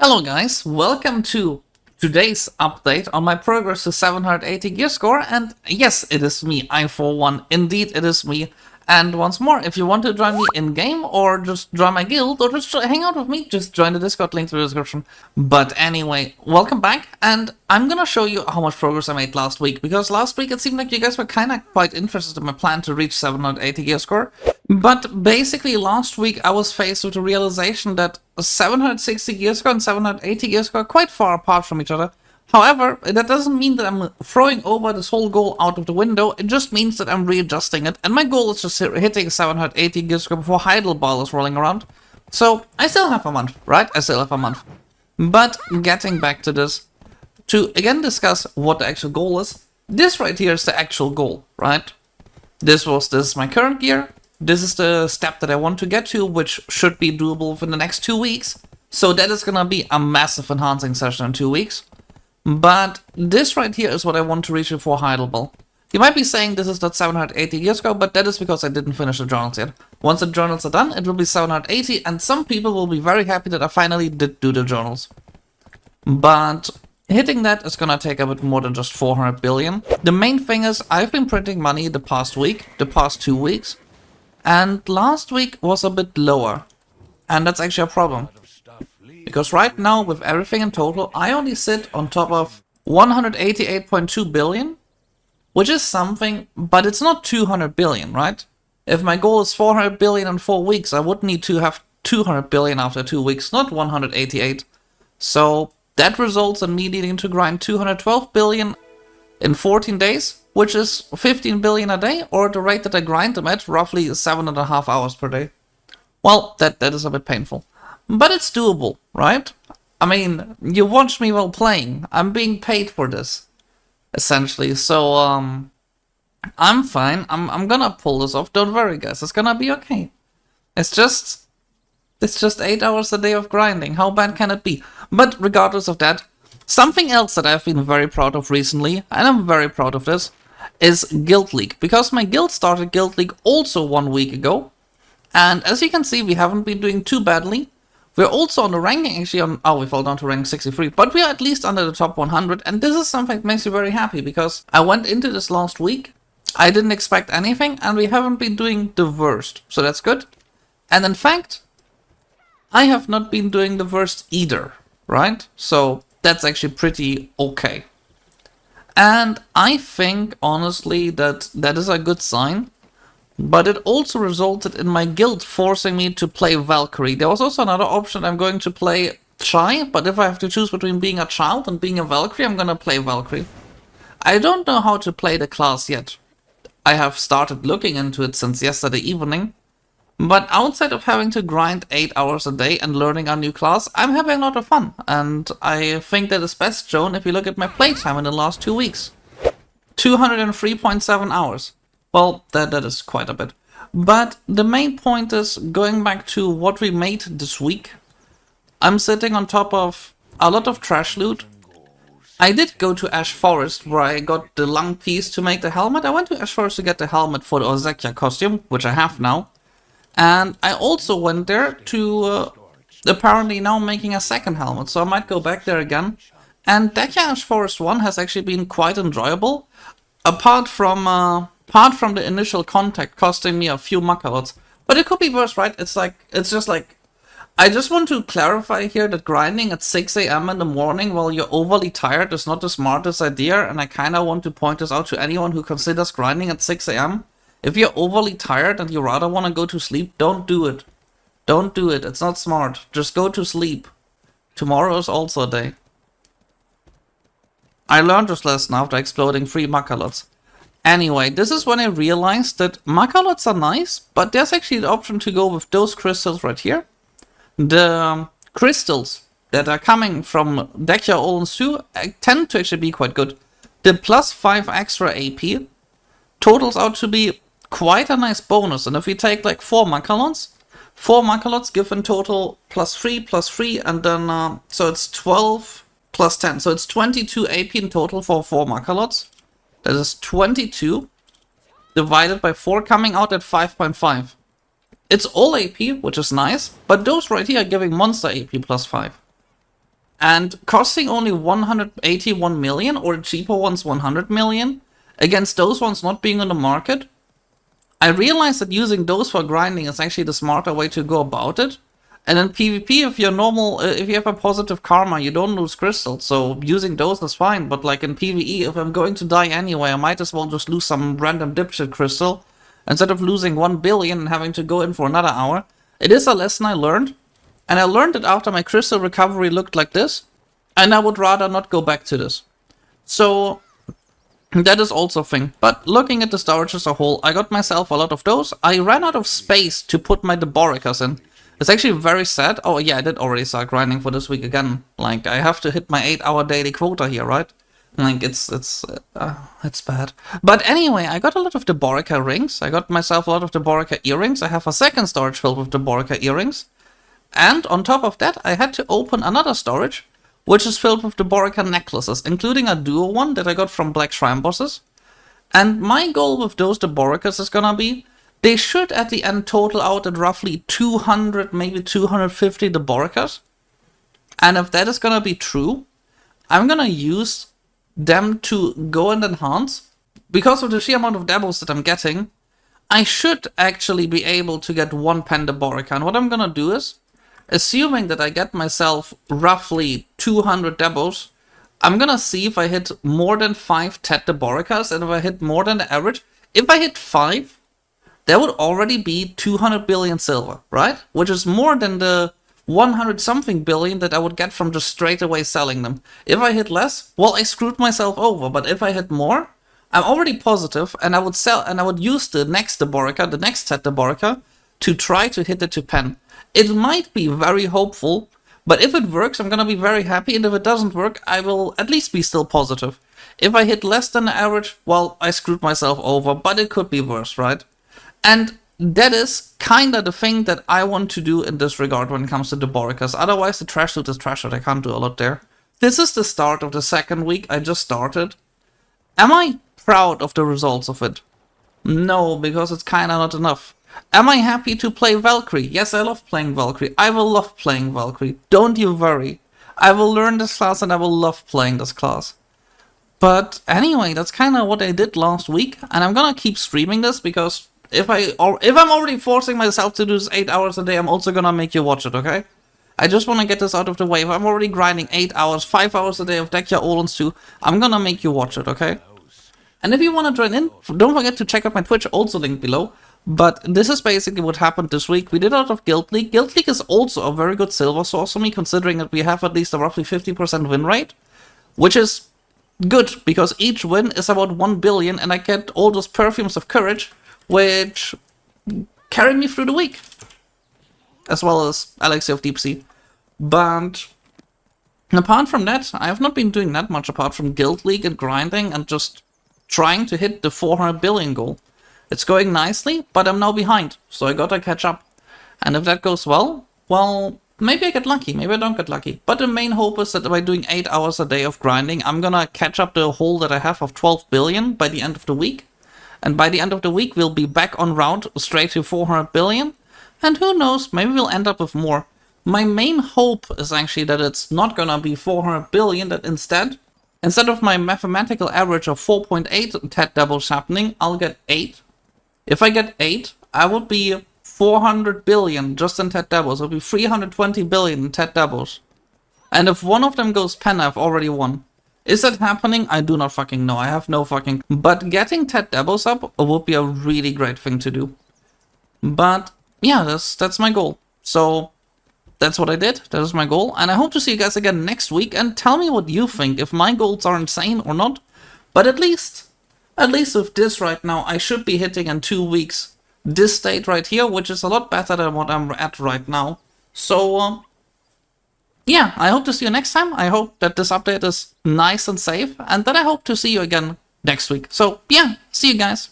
Hello guys, welcome to today's update on my progress to 780 gear score, and yes, it is me, I for one, indeed it is me. And once more, if you want to join me in-game, or just join my guild, or just hang out with me, just join the Discord link in the description. But anyway, welcome back, and I'm gonna show you how much progress I made last week, because last week it seemed like you guys were kinda quite interested in my plan to reach 780 gear score. But basically last week I was faced with the realization that 760 gear score and 780 gear score are quite far apart from each other. However, that doesn't mean that I'm throwing over this whole goal out of the window, it just means that I'm readjusting it, and my goal is just hitting 780 gear score before heidel ball is rolling around. So I still have a month, right? I still have a month. But getting back to this, to again discuss what the actual goal is, this right here is the actual goal, right? This is my current gear. This is the step that I want to get to, which should be doable within the next 2 weeks. So that is gonna be a massive enhancing session in 2 weeks. But this right here is what I want to reach before Heidelberg. You might be saying this is not 780 years ago, but that is because I didn't finish the journals yet. Once the journals are done, it will be 780, and some people will be very happy that I finally did do the journals. But hitting that is gonna take a bit more than just 400 billion. The main thing is, I've been printing money the past 2 weeks, and last week was a bit lower. And that's actually a problem. Because right now, with everything in total, I only sit on top of 188.2 billion, which is something, but it's not 200 billion, right? If my goal is 400 billion in 4 weeks, I would need to have 200 billion after 2 weeks, not 188. So that results in me needing to grind 212 billion in 14 days, which is 15 billion a day, or at the rate that I grind them at, roughly 7.5 hours per day. Well, that is a bit painful. But it's doable, right? I mean, you watch me while playing. I'm being paid for this, essentially. So, I'm fine. I'm gonna pull this off. Don't worry, guys. It's gonna be okay. It's just 8 hours a day of grinding. How bad can it be? But regardless of that, something else that I've been very proud of recently, and I'm very proud of this, is Guild League. Because my guild started Guild League also 1 week ago. And as you can see, we haven't been doing too badly. We're also on the ranking, actually, we fell down to rank 63, but we are at least under the top 100, and this is something that makes me very happy, because I went into this last week, I didn't expect anything, and we haven't been doing the worst, so that's good. And in fact, I have not been doing the worst either, right? So that's actually pretty okay. And I think, honestly, that is a good sign. But it also resulted in my guild forcing me to play Valkyrie. There was also another option, I'm going to play Shy, but if I have to choose between being a child and being a Valkyrie, I'm gonna play Valkyrie. I don't know how to play the class yet. I have started looking into it since yesterday evening, but outside of having to grind 8 hours a day and learning a new class, I'm having a lot of fun, and I think that is best shown if you look at my playtime in the last 2 weeks. 203.7 hours. Well, that is quite a bit. But the main point is, going back to what we made this week, I'm sitting on top of a lot of trash loot. I did go to Ash Forest, where I got the lung piece to make the helmet. I went to Ash Forest to get the helmet for the Ozekia costume, which I have now. And I also went there to apparently now making a second helmet, so I might go back there again. And Dekia Ash Forest 1 has actually been quite enjoyable, apart from the initial contact costing me a few makalots. But it could be worse, right? It's just like, I just want to clarify here that grinding at 6 AM in the morning while you're overly tired is not the smartest idea, and I kinda want to point this out to anyone who considers grinding at 6 AM. If you're overly tired and you rather want to go to sleep, don't do it. Don't do it, it's not smart. Just go to sleep. Tomorrow is also a day. I learned this lesson after exploding 3 makalots. Anyway, this is when I realized that makalots are nice, but there's actually the option to go with those crystals right here. The crystals that are coming from Dekia Olensu tend to actually be quite good. The +5 extra AP totals out to be quite a nice bonus, and if we take like 4 makalots give in total +3, and then, so it's 12 plus 10, so it's 22 AP in total for 4 makalots. That is 22 divided by 4, coming out at 5.5. It's all AP, which is nice, but those right here are giving monster AP +5. and costing only 181 million, or the cheaper ones 100 million, against those ones not being on the market, I realized that using those for grinding is actually the smarter way to go about it. And in PvP, if you're normal, if you have a positive karma, you don't lose crystals, so using those is fine. But like in PvE, if I'm going to die anyway, I might as well just lose some random dipshit crystal, instead of losing 1 billion and having to go in for another hour. It is a lesson I learned, and I learned it after my crystal recovery looked like this, and I would rather not go back to this. So that is also a thing. But looking at the storage as a whole, I got myself a lot of those. I ran out of space to put my Deboricas in. It's actually very sad. Oh yeah, I did already start grinding for this week again. Like, I have to hit my 8-hour daily quota here, right? Like, it's bad. But anyway, I got a lot of Deborica rings. I got myself a lot of Deborica earrings. I have a second storage filled with Deborica earrings. And on top of that, I had to open another storage, which is filled with Deborica necklaces, including a duo one that I got from Black Shrine bosses. And my goal with those Deboricas is gonna be, they should at the end total out at roughly 200, maybe 250 Deboricas. And if that is gonna be true, I'm gonna use them to go and enhance. Because of the sheer amount of Debos that I'm getting, I should actually be able to get 1 pen Deborica. And what I'm gonna do is, assuming that I get myself roughly 200 Debos, I'm gonna see if I hit more than 5 Tet Deboricas, and if I hit more than the average. If I hit 5, that would already be 200 billion silver, right? Which is more than the 100 something billion that I would get from just straight away selling them. If I hit less, well, I screwed myself over. But if I hit more, I'm already positive, and I would sell, and I would use the next Deborica, the next Tet Deborica, to try to hit it to pen. It might be very hopeful, but if it works, I'm gonna be very happy, and if it doesn't work, I will at least be still positive. If I hit less than the average, well, I screwed myself over, but it could be worse, right? And that is kinda the thing that I want to do in this regard when it comes to Deboricas. Otherwise, the trash loot is trash loot. I can't do a lot there. This is the start of the second week. I just started. Am I proud of the results of it? No, because it's kinda not enough. Am I happy to play Valkyrie? Yes, I love playing Valkyrie. I will love playing Valkyrie. Don't you worry. I will learn this class and I will love playing this class. But anyway, that's kind of what I did last week, and I'm gonna keep streaming this because if I'm already forcing myself to do this 8 hours a day, I'm also gonna make you watch it, okay? I just want to get this out of the way. If I'm already grinding 8 hours, 5 hours a day of Dekia Olens too, I'm gonna make you watch it, okay? And if you want to join in, don't forget to check out my Twitch, also linked below. But this is basically what happened this week. We did a lot of Guild League. Guild League is also a very good silver source for me, considering that we have at least a roughly 50% win rate, which is good, because each win is about 1 billion, and I get all those perfumes of courage, which carry me through the week, as well as Elixir of Deep Sea. But apart from that, I have not been doing that much apart from Guild League and grinding and just trying to hit the 400 billion goal. It's going nicely, but I'm now behind, so I gotta catch up. And if that goes well, maybe I get lucky, maybe I don't get lucky. But the main hope is that by doing 8 hours a day of grinding, I'm gonna catch up the hole that I have of 12 billion by the end of the week. And by the end of the week, we'll be back on route straight to 400 billion. And who knows, maybe we'll end up with more. My main hope is actually that it's not gonna be 400 billion, that instead of my mathematical average of 4.8 Tet doubles happening, I'll get 8. If I get 8, I would be 400 billion just in Tet doubles. It would be 320 billion in Tet doubles. And if one of them goes pen, I've already won. Is that happening? I do not fucking know. I have no fucking... But getting Tet doubles up would be a really great thing to do. But yeah, that's my goal. So that's what I did. That is my goal. And I hope to see you guys again next week. And tell me what you think, if my goals are insane or not. But at least with this right now, I should be hitting in 2 weeks this state right here, which is a lot better than what I'm at right now. So yeah, I hope to see you next time. I hope that this update is nice and safe, and then I hope to see you again next week. So yeah, see you guys.